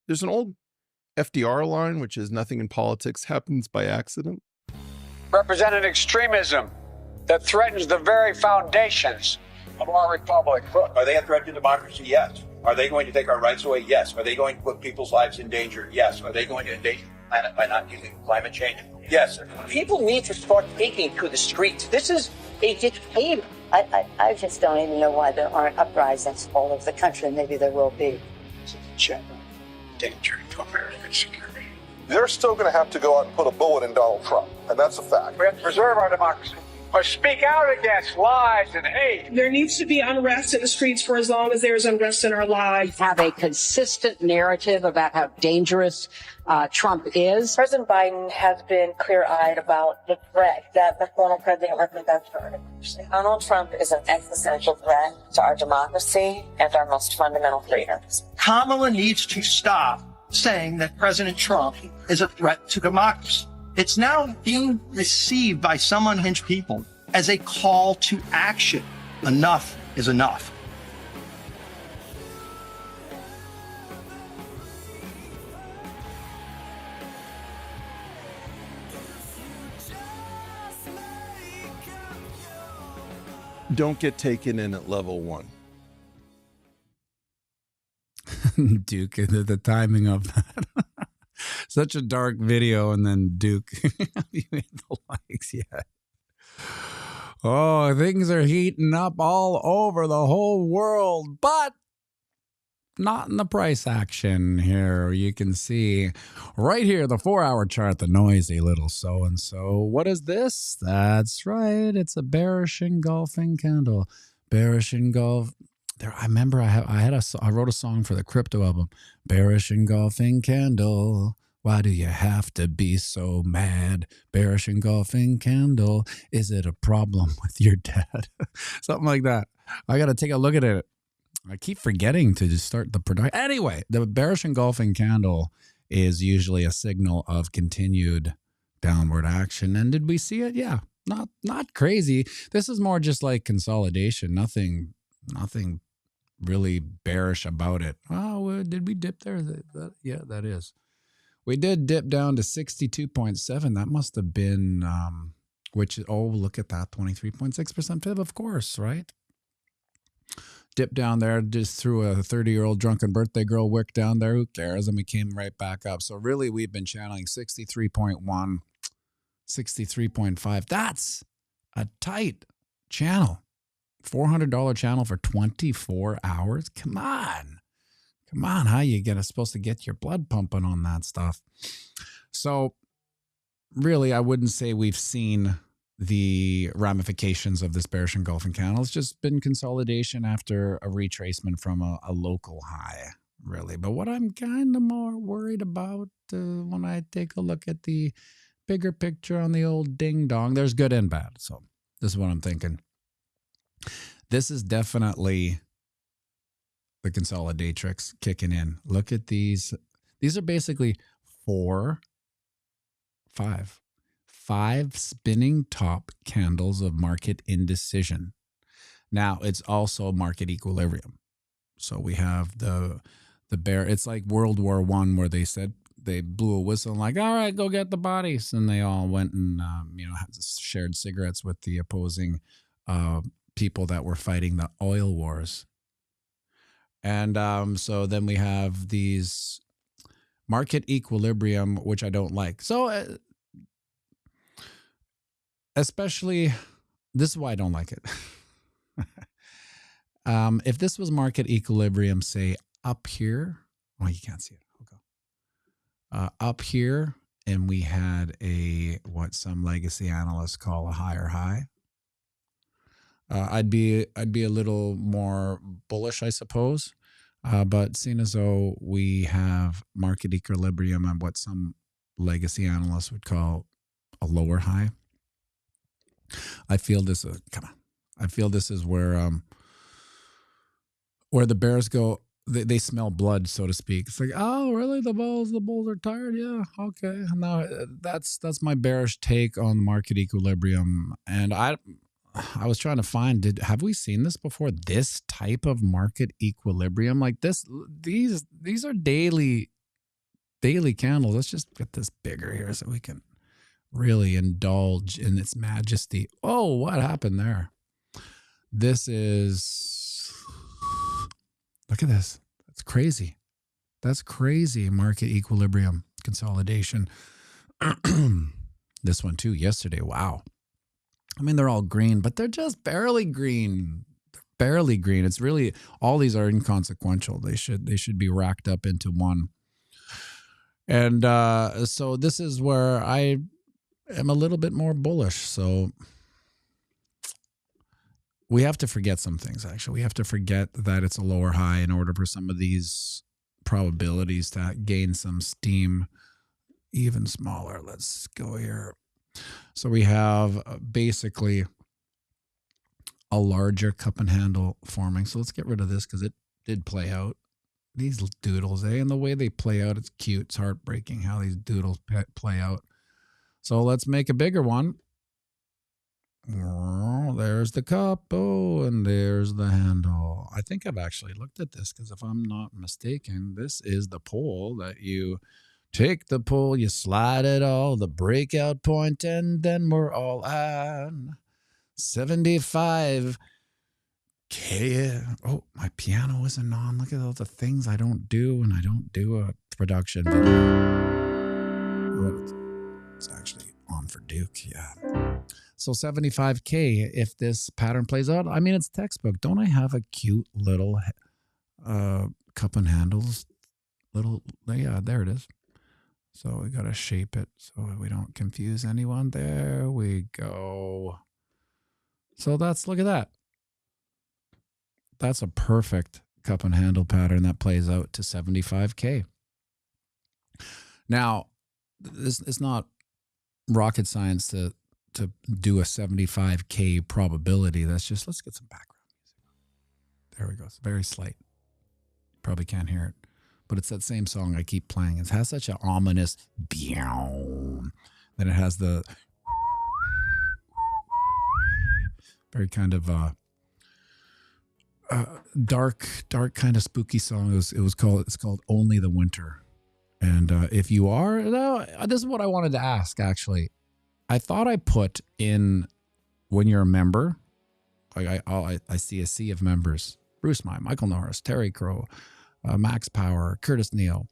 There's an old FDR line, which is nothing in politics happens by accident. Representing extremism that threatens the very foundations of our republic. Are they a threat to democracy? Yes. Are they going to take our rights away? Yes. Are they going to put people's lives in danger? Yes. Are they going to endanger the planet by not dealing with climate change? Yes. People need to start taking to the streets. This is a dictator. I just don't even know why there aren't uprisings all over the country. Maybe there will be. It's a general danger to American security. They're still going to have to go out and put a bullet in Donald Trump, and that's a fact. We have to preserve our democracy. Or speak out against lies and hate. There needs to be unrest in the streets for as long as there is unrest in our lives. Have a consistent narrative about how dangerous Trump is. President Biden has been clear-eyed about the threat that the former president represents for our democracy. Donald Trump is an existential threat to our democracy and our most fundamental freedoms. Kamala needs to stop saying that President Trump is a threat to democracy. It's now being received by some unhinged people as a call to action. Enough is enough. Don't get taken in at level 1. Duke, the timing of that. Such a dark video, and then Duke. Have you made the likes yet? Oh, things are heating up all over the whole world, but not in the price action here. You can see right here, the 4-hour chart, the noisy little so-and-so. What is this? That's right. It's a bearish engulfing candle. Bearish engulf. There, I remember I wrote a song for the crypto album. Bearish engulfing candle. Why do you have to be so mad? Bearish engulfing candle. Is it a problem with your dad? Something like that. I got to take a look at it. I keep forgetting to just start the production. Anyway, the bearish engulfing candle is usually a signal of continued downward action. And did we see it? Yeah, not crazy. This is more just like consolidation. Nothing really bearish about it. Oh, did we dip there? Yeah, that is. We did dip down to 62.7. That must have been, look at that, 23.6% fib, of course, right? Dip down there, just threw a 30-year-old drunken birthday girl wick down there. Who cares? And we came right back up. So really, we've been channeling 63.1, 63.5. That's a tight channel. $400 channel for 24 hours. Come on, how you supposed to get your blood pumping on that stuff? So really, I wouldn't say we've seen the ramifications of this bearish engulfing candle. It's just been consolidation after a retracement from a local high, really. But what I'm kind of more worried about when I take a look at the bigger picture on the old ding dong, there's good and bad. So this is what I'm thinking. This is definitely the consolidatrix kicking in. Look at these. These are basically five spinning top candles of market indecision. Now, it's also market equilibrium. So we have the bear. It's like World War I, where they said they blew a whistle and like, all right, go get the bodies. And they all went and, shared cigarettes with the opposing people that were fighting the oil wars. And so then we have these market equilibrium, which I don't like. So especially, this is why I don't like it. If this was market equilibrium, say up here, oh, you can't see it. Okay. Up here, and we had what some legacy analysts call a higher high. I'd be a little more bullish, I suppose. But seeing as though we have market equilibrium and what some legacy analysts would call a lower high, I feel this. I feel this is where the bears go. They smell blood, so to speak. It's like, oh, really? The bulls are tired. Yeah, okay. Now that's my bearish take on market equilibrium. And I was trying to find, have we seen this before? This type of market equilibrium like this? These are daily daily candles. Let's just get this bigger here so we can really indulge in its majesty. Oh, what happened there? This is, look at this. That's crazy. That's crazy. Market equilibrium consolidation. This one too yesterday. Wow. I mean, they're all green, but they're just barely green. Barely green. It's really, all these are inconsequential. They should be racked up into one. And so this is where I am a little bit more bullish. So we have to forget some things, actually. We have to forget that it's a lower high in order for some of these probabilities to gain some steam even smaller. Let's go here. So we have basically a larger cup and handle forming. So let's get rid of this because it did play out. These doodles, and the way they play out, it's cute. It's heartbreaking how these doodles play out. So let's make a bigger one. Oh, there's the cup. Oh, and there's the handle. I think I've actually looked at this because if I'm not mistaken, this is the pole that you take the pole, you slide it all, the breakout point, and then we're all on 75K. Oh, my piano isn't on. Look at all the things I don't do when I don't do a production video. Oh, it's actually on for Duke, yeah. So 75K, if this pattern plays out, I mean, it's textbook. Don't I have a cute little cup and handles? Yeah, there it is. So we got to shape it so we don't confuse anyone. There we go. So look at that. That's a perfect cup and handle pattern that plays out to 75K. Now, it's not rocket science to do a 75K probability. That's just, let's get some background music. There we go. It's very slight. Probably can't hear it, but it's that same song I keep playing. It has such an ominous then it has the very kind of dark kind of spooky song. It's called Only the Winter. And if you are, this is what I wanted to ask, actually. I thought I put in, when you're a member, like I see a sea of members: Bruce Mai, Michael Norris, Terry Crow, Max Power, Curtis Neal.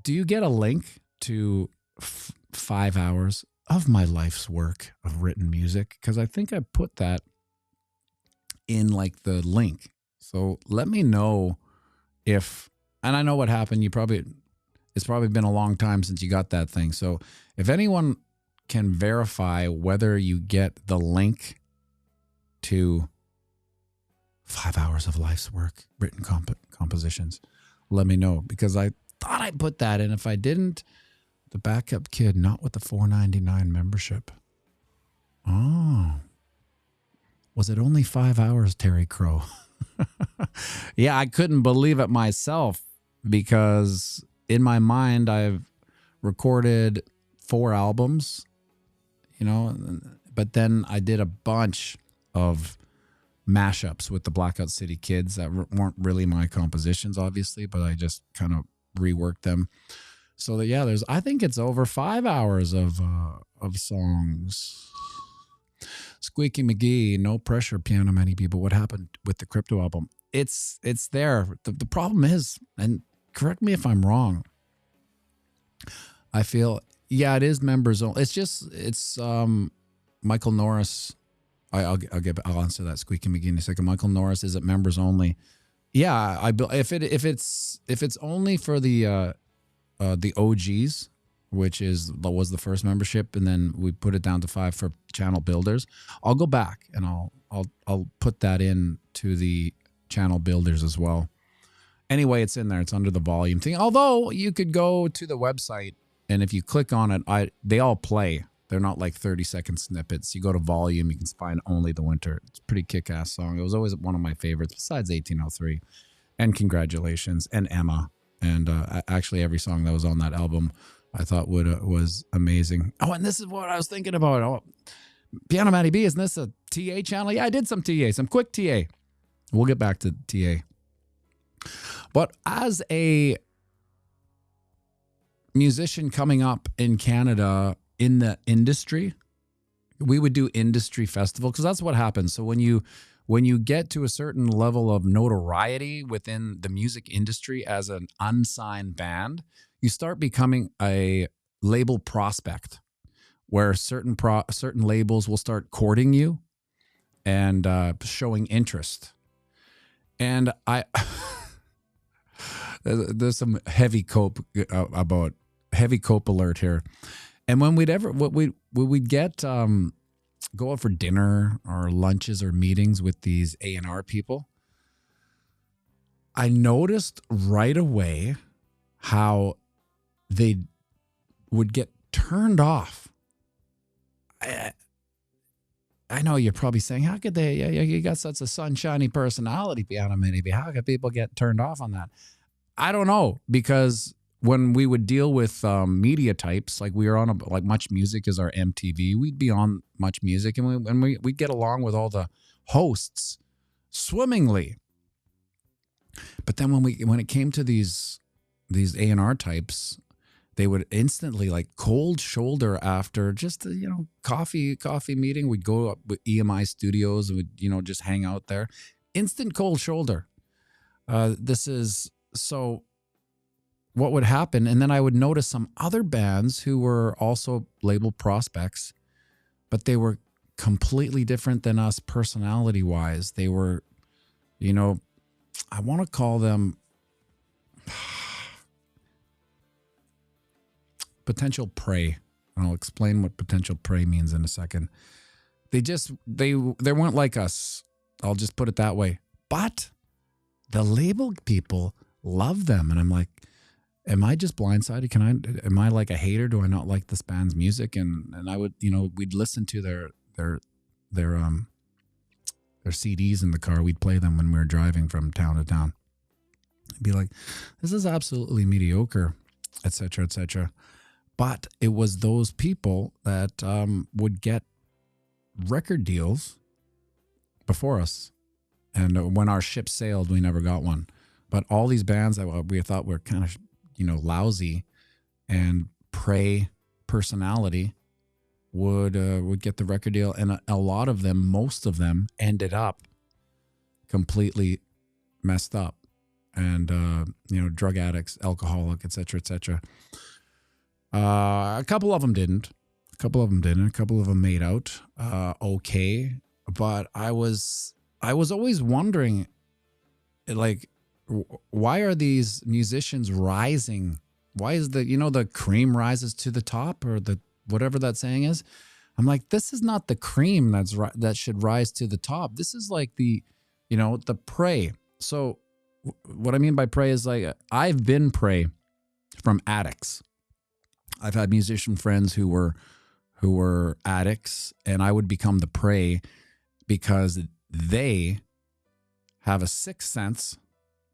Do you get a link to 5 hours of my life's work of written music? Because I think I put that in like the link. So let me know if, and I know what happened. It's probably been a long time since you got that thing. So if anyone can verify whether you get the link to 5 hours of life's work, written compositions, let me know, because I thought I put that in. If I didn't, the backup kid, not with the $4.99 membership. Oh, was it only 5 hours, Terry Crow? Yeah, I couldn't believe it myself, because in my mind, I've recorded 4 albums, but then I did a bunch of mashups with the Blackout City Kids that weren't really my compositions, obviously, but I just kind of reworked them. So that, yeah, I think it's over 5 hours of songs. Squeaky McGee, no pressure, pianomattyb. But what happened with the crypto album? It's there. The problem is, and correct me if I'm wrong, I feel, yeah, it is members only. It's Michael Norris. I'll answer that, Squeaky McGee, in a second. Michael Norris, is it members only? Yeah, if it's only for the OGs, which was the first membership, and then we put it down to 5 for channel builders, I'll go back and I'll put that in to the channel builders as well. Anyway, it's in there. It's under the volume thing. Although you could go to the website, and if you click on it, they all play. They're not like 30-second snippets. You go to volume, you can find Only the Winter. It's a pretty kick-ass song. It was always one of my favorites, besides 1803 and Congratulations and Emma. And actually every song that was on that album I thought was amazing. Oh, and this is what I was thinking about. Oh, pianomattyb, isn't this a TA channel? Yeah, I did some quick TA. We'll get back to TA. But as a musician coming up in Canada in the industry, we would do industry festival because that's what happens. So when you get to a certain level of notoriety within the music industry as an unsigned band, you start becoming a label prospect, where certain labels will start courting you and showing interest. And there's some heavy cope alert here. And when we'd get go out for dinner or lunches or meetings with these A&R people, I noticed right away how they would get turned off. I know you're probably saying, how could they? You got such a sunshiny personality, pianomattyb. How could people get turned off on that? I don't know, because when we would deal with media types, like we were on like Much Music is our MTV, we'd be on Much Music, and we'd get along with all the hosts swimmingly. But then when it came to these A&R types, they would instantly like cold shoulder after just coffee meeting. We'd go up with EMI Studios and would just hang out there. Instant cold shoulder. This is so. What would happen, and then I would notice some other bands who were also label prospects, but they were completely different than us personality wise. They were, I want to call them potential prey. And I'll explain what potential prey means in a second. They weren't like us. I'll just put it that way. But the label people love them. And I'm like, am I just blindsided? Am I like a hater? Do I not like this band's music? And I would, we'd listen to their CDs in the car. We'd play them when we were driving from town to town. I'd be like, this is absolutely mediocre, et cetera, et cetera. But it was those people that would get record deals before us. And when our ship sailed, we never got one. But all these bands that we thought were kind of, lousy and prey personality would get the record deal. And a lot of them, most of them, ended up completely messed up and, drug addicts, alcoholic, et cetera, et cetera. A couple of them didn't. A couple of them made out okay. But I was always wondering, like, why are these musicians rising? Why is the cream rises to the top, or the whatever that saying is? I'm like, this is not the cream that should rise to the top. This is like the prey. So what I mean by prey is, like, I've been prey from addicts. I've had musician friends who were addicts, and I would become the prey because they have a sixth sense.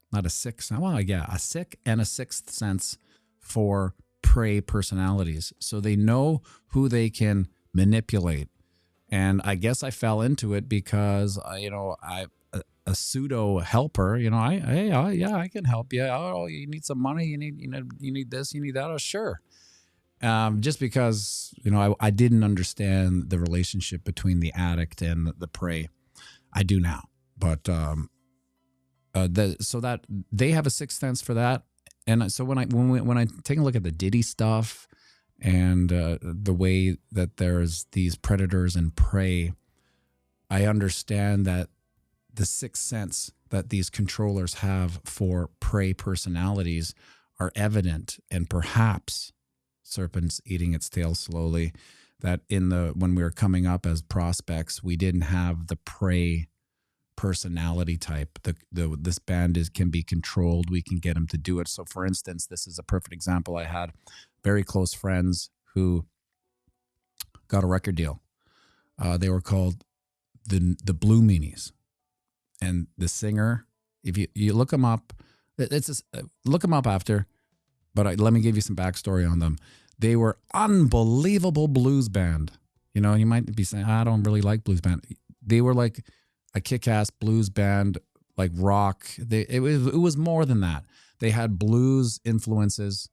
Not a sixth, well, yeah, a sick and a sixth sense for prey personalities. So they know who they can manipulate. And I guess I fell into it because, I a pseudo helper, I can help you. Oh, you need some money. You need this, you need that. Oh, sure. Just because, I didn't understand the relationship between the addict and the prey. I do now, but, so that they have a sixth sense for that. And so when I take a look at the Diddy stuff and the way that there's these predators and prey, I understand that the sixth sense that these controllers have for prey personalities are evident, and perhaps serpent's eating its tail slowly, that when we were coming up as prospects, we didn't have the prey personality type. This band can be controlled. We can get them to do it. So for instance, this is a perfect example. I had very close friends who got a record deal. They were called the Blue Meanies, and the singer, if you look them up, look them up after, but let me give you some backstory on them. They were unbelievable blues band. You might be saying, I don't really like blues band. They were like a kick-ass blues band, like rock. It was more than that. They had blues influences.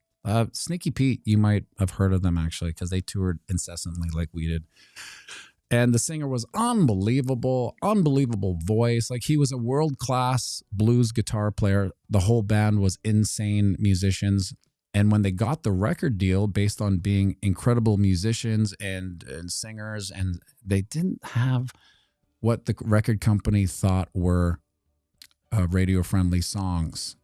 Sneaky Pete, you might have heard of them actually, because they toured incessantly like we did. And the singer was unbelievable voice. Like, he was a world-class blues guitar player. The whole band was insane musicians. And when they got the record deal based on being incredible musicians and singers, and they didn't have what the record company thought were radio-friendly songs.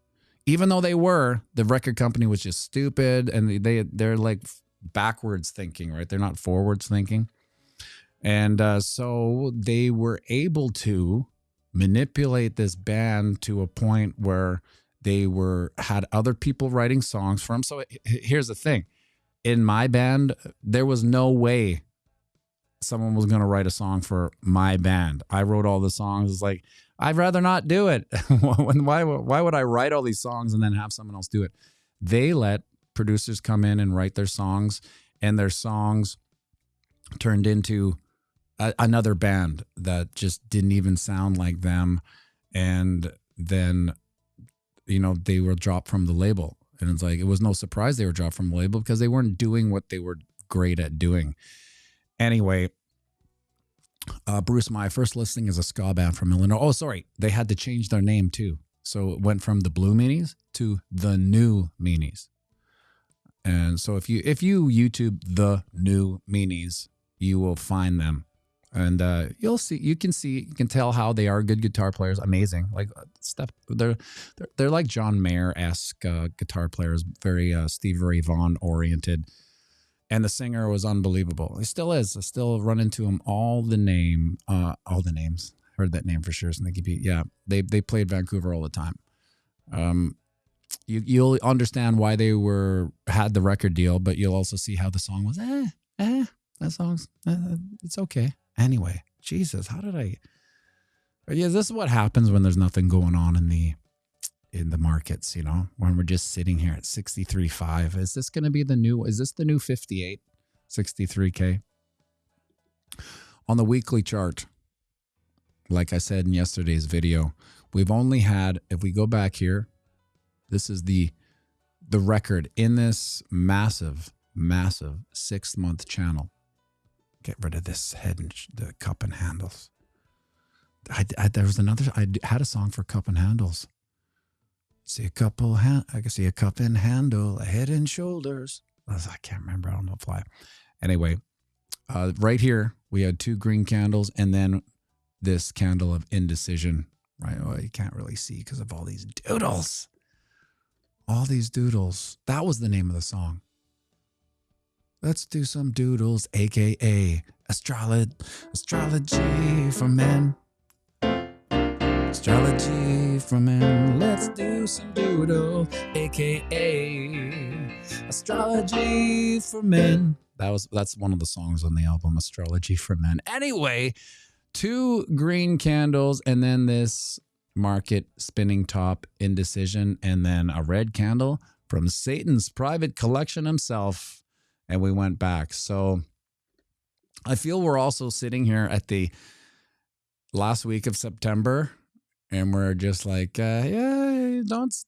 Even though they were, the record company was just stupid, and they're like backwards thinking, right? They're not forwards thinking. And so they were able to manipulate this band to a point where they had other people writing songs for them. So here's the thing. In my band, there was no way someone was going to write a song for my band. I wrote all the songs. It's like, I'd rather not do it. Why would I write all these songs and then have someone else do it? They let producers come in and write their songs, and their songs turned into another band that just didn't even sound like them. And then, they were dropped from the label. And it's like, it was no surprise they were dropped from the label because they weren't doing what they were great at doing. Anyway, Bruce, my first listing is a ska band from Illinois. Oh, sorry. They had to change their name too. So it went from the Blue Meanies to the New Meanies. And so if you YouTube the New Meanies, you will find them. And you can tell how they are good guitar players. Amazing. Like they're like John Mayer-esque guitar players, very Stevie Ray Vaughan oriented. And the singer was unbelievable. He still is. I still run into him all the names. Heard that name for sure. Sneaky Pete. Yeah, they played Vancouver all the time. You'll understand why they had the record deal, but you'll also see how the song was. That song's it's okay. Anyway, Jesus, how did I? Yeah, this is what happens when there's nothing going on in the markets, when we're just sitting here at 63.5. Is this going to be the new 58, 63K? On the weekly chart, like I said in yesterday's video, we've only had, if we go back here, this is the record in this massive 6-month channel. Get rid of this head and the cup and handles. I had a song for cup and handles. See a couple I can see a cup and handle, a head and shoulders. I can't remember on the fly. Anyway, right here we had 2 green candles and then this candle of indecision. Right, well, you can't really see because of all these doodles. All these doodles. That was the name of the song. Let's do some doodles, aka astrology for men. Astrology for men. Let's do some doodle, aka astrology for men. That's one of the songs on the album, Astrology for Men. Anyway, 2 green candles and then this market spinning top, indecision, and then a red candle from Satan's private collection himself. And we went back. So I feel we're also sitting here at the last week of September, and we're just like, let's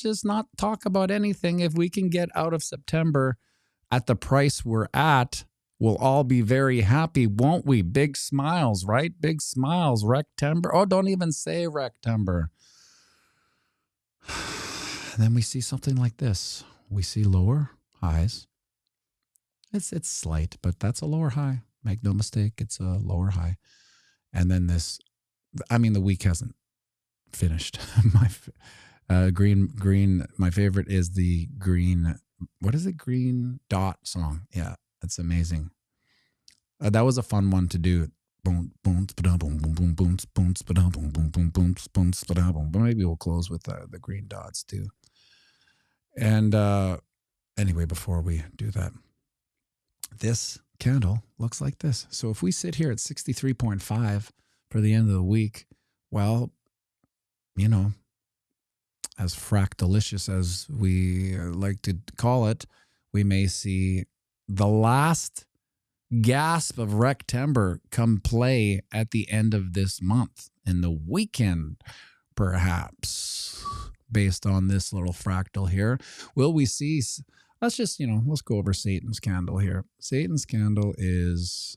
just not talk about anything. If we can get out of September at the price we're at, we'll all be very happy, won't we? Big smiles, right? Big smiles. Rectember. Oh, don't even say Rectember. Then we see something like this. We see lower highs. It's slight, but that's a lower high. Make no mistake, it's a lower high. And then the week hasn't finished. My green. My favorite is the green. What is it? Green dot song. Yeah, it's amazing. That was a fun one to do. Boom, boom, boom, boom, boom, boom, boom, boom, boom, boom, boom, boom, boom, boom. But maybe we'll close with the green dots too. And anyway, before we do that, this candle looks like this. So if we sit here at 63.5 for the end of the week, well, as fractalicious as we like to call it, we may see the last gasp of Rectember come play at the end of this month, in the weekend, perhaps. based on this little fractal here. Will we see, let's just, let's go over Satan's candle here. Satan's candle is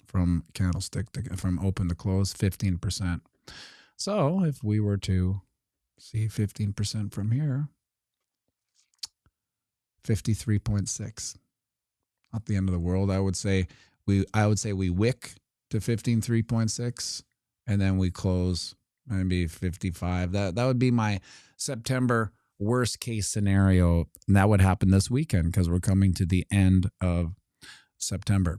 from candlestick from open to close, 15%. So if we were to see 15% from here, 53.6. Not the end of the world. I would say we wick to 15.3.6 and then we close maybe 55. That would be my September worst case scenario. And that would happen this weekend because we're coming to the end of September.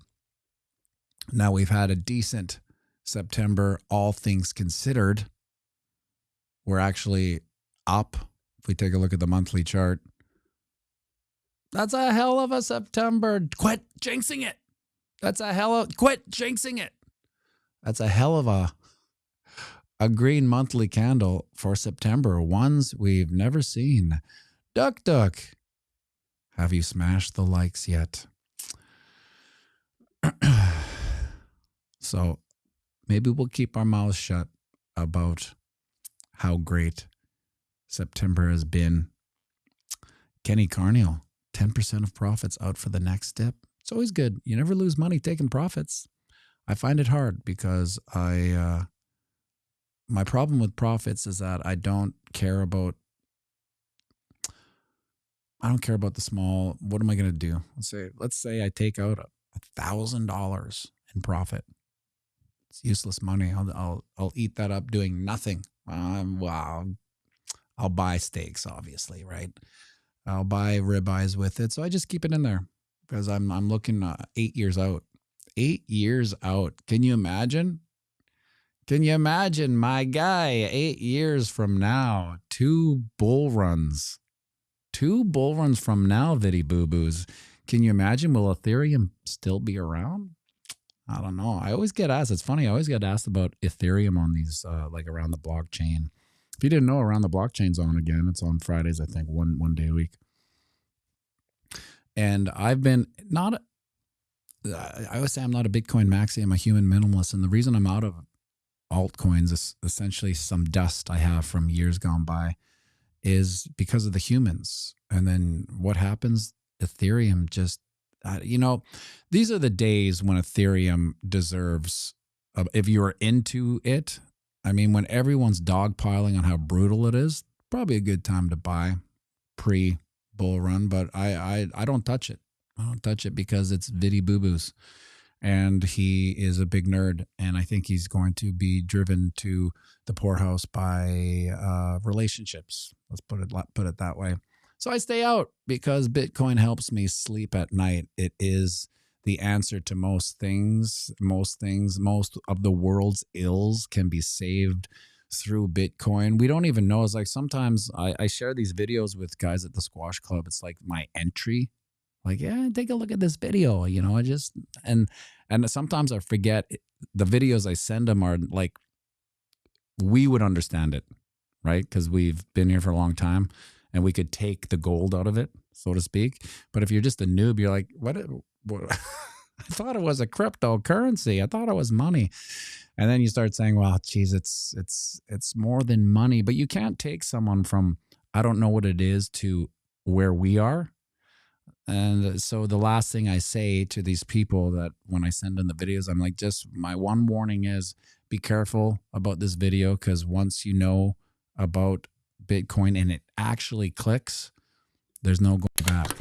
Now we've had a decent September, all things considered. We're actually up. If we take a look at the monthly chart, that's a hell of a September. Quit jinxing it. Quit jinxing it. That's a hell of a green monthly candle for September. Ones we've never seen. Duck. Have you smashed the likes yet? So maybe we'll keep our mouths shut about how great September has been. Kenny Carneal, 10% of profits out for the next dip. It's always good. You never lose money taking profits. I find it hard because my problem with profits is that I don't care about the small. What am I going to do? Let's say I take out $1,000 in profit. It's useless money. I'll eat that up doing nothing. I'll buy steaks, obviously, right? I'll buy ribeyes with it. So I just keep it in there because I'm looking 8 years out. 8 years out. Can you imagine? Can you imagine, my guy, 8 years from now, 2 bull runs. 2 bull runs from now, Viddy Boo Boos. Can you imagine? Will Ethereum still be around? I don't know. I always get asked. It's funny. I always get asked about Ethereum on these, like around the blockchain. If you didn't know, Around the Blockchain's on again. It's on Fridays, I think, one day a week. And I've been I always say I'm not a Bitcoin maxi. I'm a human minimalist. And the reason I'm out of altcoins is essentially some dust I have from years gone by is because of the humans. And then what happens? Ethereum just, these are the days when Ethereum deserves, if you're into it, I mean, when everyone's dogpiling on how brutal it is, probably a good time to buy pre-bull run, but I don't touch it. I don't touch it because it's Viddy Boo Boos. And he is a big nerd, and I think he's going to be driven to the poorhouse by relationships. Let's put it that way. So I stay out because Bitcoin helps me sleep at night. It is the answer to most things. Most of the world's ills can be saved through Bitcoin. We don't even know. It's like sometimes I share these videos with guys at the squash club. It's like my entry. Like, yeah, take a look at this video, and sometimes I forget the videos I send them are like, we would understand it, right? Because we've been here for a long time and we could take the gold out of it, so to speak. But if you're just a noob, you're like, what? I thought it was a cryptocurrency. I thought it was money. And then you start saying, well, geez, it's more than money. But you can't take someone from, I don't know what it is, to where we are. And so the last thing I say to these people that when I send in the videos, I'm like, just my one warning is be careful about this video, because once you know about Bitcoin and it actually clicks, there's no going back.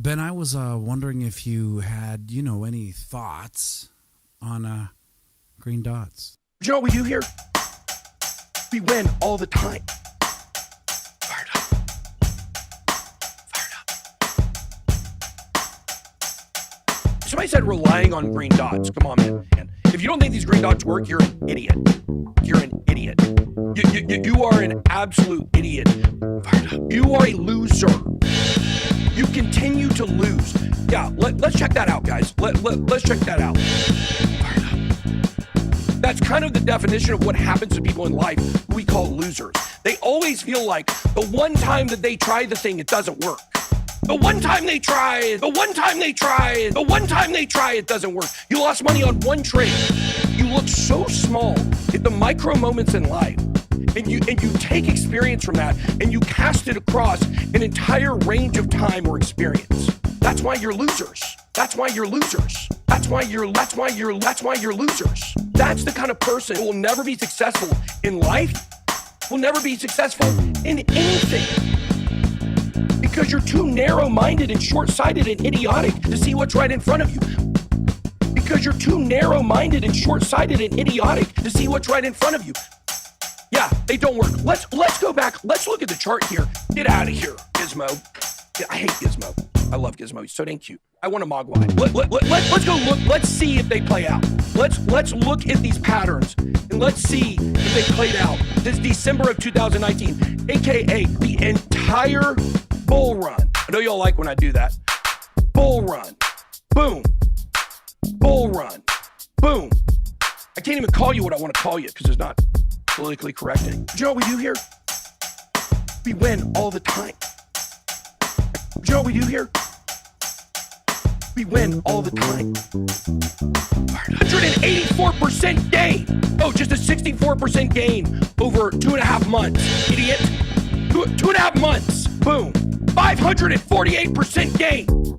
Ben, I was wondering if you had, any thoughts on green dots. Do you know what we do here? We win all the time. Fired up. Somebody said relying on green dots. Come on, man. If you don't think these green dots work, you're an idiot. You're an idiot. You are an absolute idiot. Fired up. You are a loser. You continue to lose. Yeah, let's check that out, guys. Let's check that out. Fired up. That's kind of the definition of what happens to people in life who we call losers. They always feel like the one time that they try the thing, it doesn't work. The one time they try it, it doesn't work. You lost money on one trade. You look so small at the micro moments in life. and you take experience from that and you cast it across an entire range of time or experience. That's why you're losers. That's why you're losers. That's why you're losers. That's the kind of person who will never be successful in life, will never be successful in anything. Because you're too narrow-minded and short-sighted and idiotic to see what's right in front of you. Because you're too narrow-minded and short-sighted and idiotic to see what's right in front of you. Yeah, they don't work. Let's go back. Let's look at the chart here. Get out of here, Gizmo. Yeah, I hate Gizmo. I love Gizmo. He's so dang cute. I want a Mogwai. Let's go look. Let's see if they play out. Let's look at these patterns and let's see if they played out. This December of 2019, aka the entire bull run. I know y'all like when I do that. Bull run. Boom. Bull run. Boom. I can't even call you what I want to call you because it's not politically correct. Do you know what we do here? We win all the time. Do you know what we do here? We win all the time. 184% gain. Oh, just a 64% gain over 2.5 months. Idiot. 2.5 months. Boom. 548% gain. Why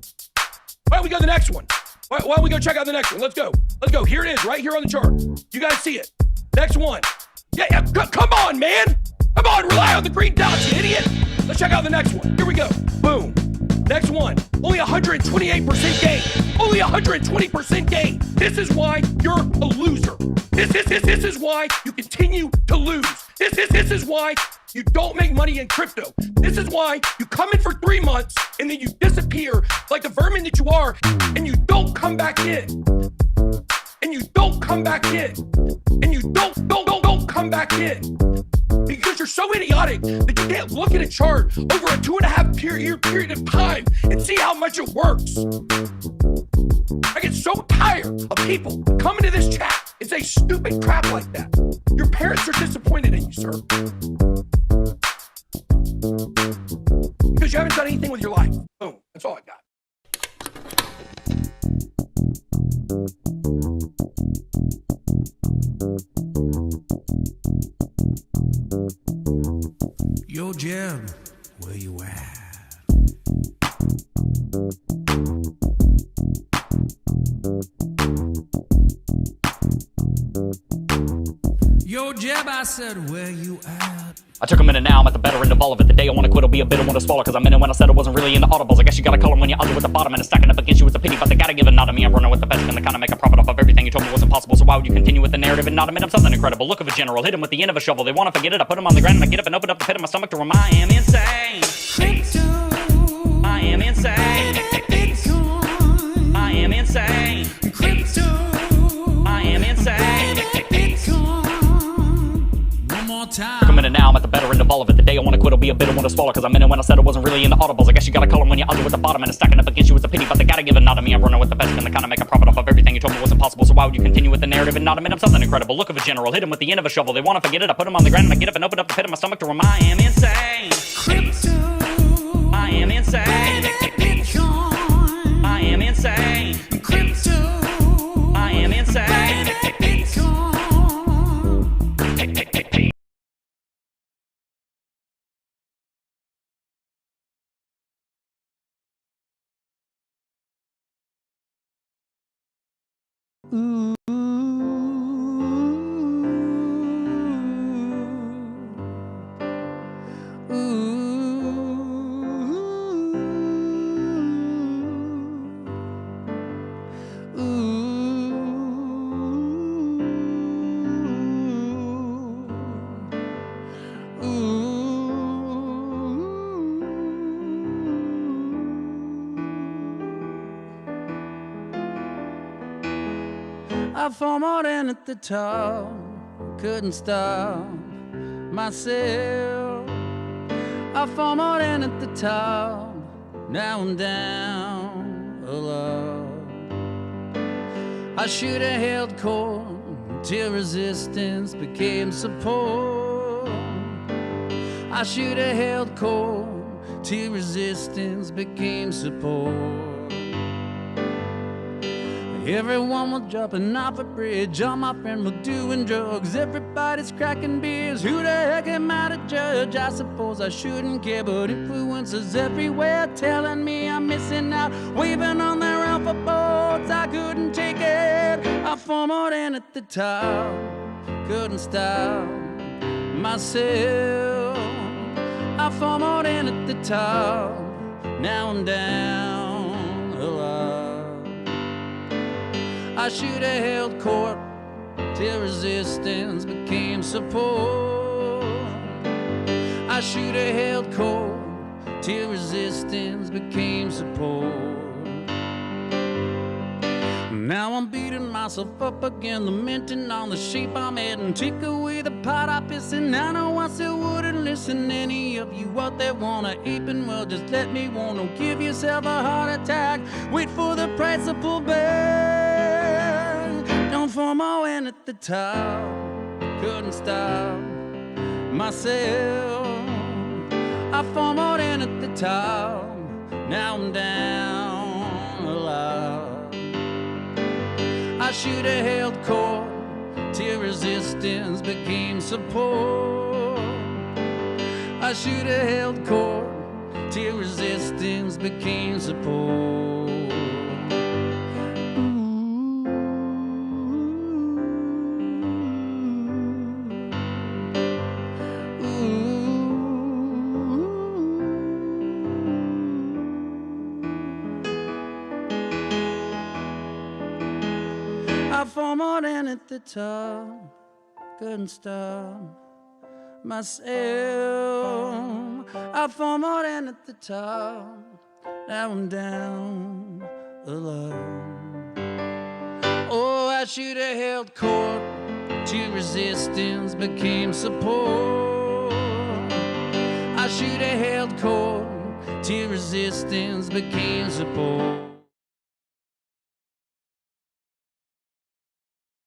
don't we go to the next one? Why don't we go check out the next one? Let's go. Let's go. Here it is, right here on the chart. You guys see it. Next one. Yeah. Come on, man. Come on, rely on the green dots, you idiot. Let's check out the next one. Here we go. Boom. Next one. Only 128% gain. Only 120% gain. This is why you're a loser. This is why you continue to lose. This is why you don't make money in crypto. This is why you come in for 3 months and then you disappear like the vermin that you are and you don't come back in. And you don't come back in. And you don't come back in. Because you're so idiotic that you can't look at a chart over a 2.5-year period of time and see how much it works. I get so tired of people coming to this chat and say stupid crap like that. Your parents are disappointed in you, sir. Because you haven't done anything with your life. Boom. That's all I got. Yo, Jim, where you at? Yo, Jeb, I said, where you at? I took a minute now, I'm at the better end of all of it. The day I wanna quit will be a bit I wanna swallow. Cause I'm in it when I said I wasn't really into audibles. I guess you gotta call them when you're under with the bottom. And it's stacking up against you with the pity. But they gotta give a nod to me, I'm running with the best. And they kinda make a profit off of everything you told me was impossible. So why would you continue with the narrative and not admit I'm something incredible? Look of a general, hit him with the end of a shovel. They wanna forget it, I put them on the ground and I get up and open up the pit of my stomach to remind I am insane. I am insane. I am insane. I am insane. Took a minute now, I'm at the better end of all of it. The day I wanna quit will be a bit I wanna swallow. Cause I'm in it when I said I wasn't really into audibles. I guess you gotta call them when you're under with the bottom. And it's stacking up against you with the pity. But they gotta give a nod to me, I'm running with the best. And they kinda make a profit off of everything you told me was impossible. So why would you continue with the narrative and not admit I'm something incredible? Look of a general, hit him with the end of a shovel. They wanna forget it, I put them on the ground and I get up and open up the pit of my stomach to remind I am insane. I am insane. I am insane. I am insane. Ooh. I formed in at the top, couldn't stop myself. I formed in at the top, now I'm down a lot. I should have held court till resistance became support. I should have held court till resistance became support. Everyone was jumping off a bridge, all my friends were doing drugs, everybody's cracking beers. Who the heck am I to judge? I suppose I shouldn't care, but influencers everywhere telling me I'm missing out, waving on their alpha boats. I couldn't take it. I formed in at the top, couldn't stop myself. I formed in at the top, now I'm down a lot. I should have held court till resistance became support. I should have held court till resistance became support. Now I'm beating myself up again, lamenting on the shape I'm heading. Take away the pot I piss, and I know I still wouldn't listen. Any of you out there wanna ape and well, just let me warn. Don't give yourself a heart attack, wait for the price to pull back. Don't form all in at the top, couldn't stop myself. I formed all in at the top, now I'm down a lot. I should have held court till resistance became support. I should have held court till resistance became support. I formed in at the top, couldn't stop myself. I formed in at the top, now I'm down a lot. Oh, I should have held court till resistance became support. I should have held court till resistance became support.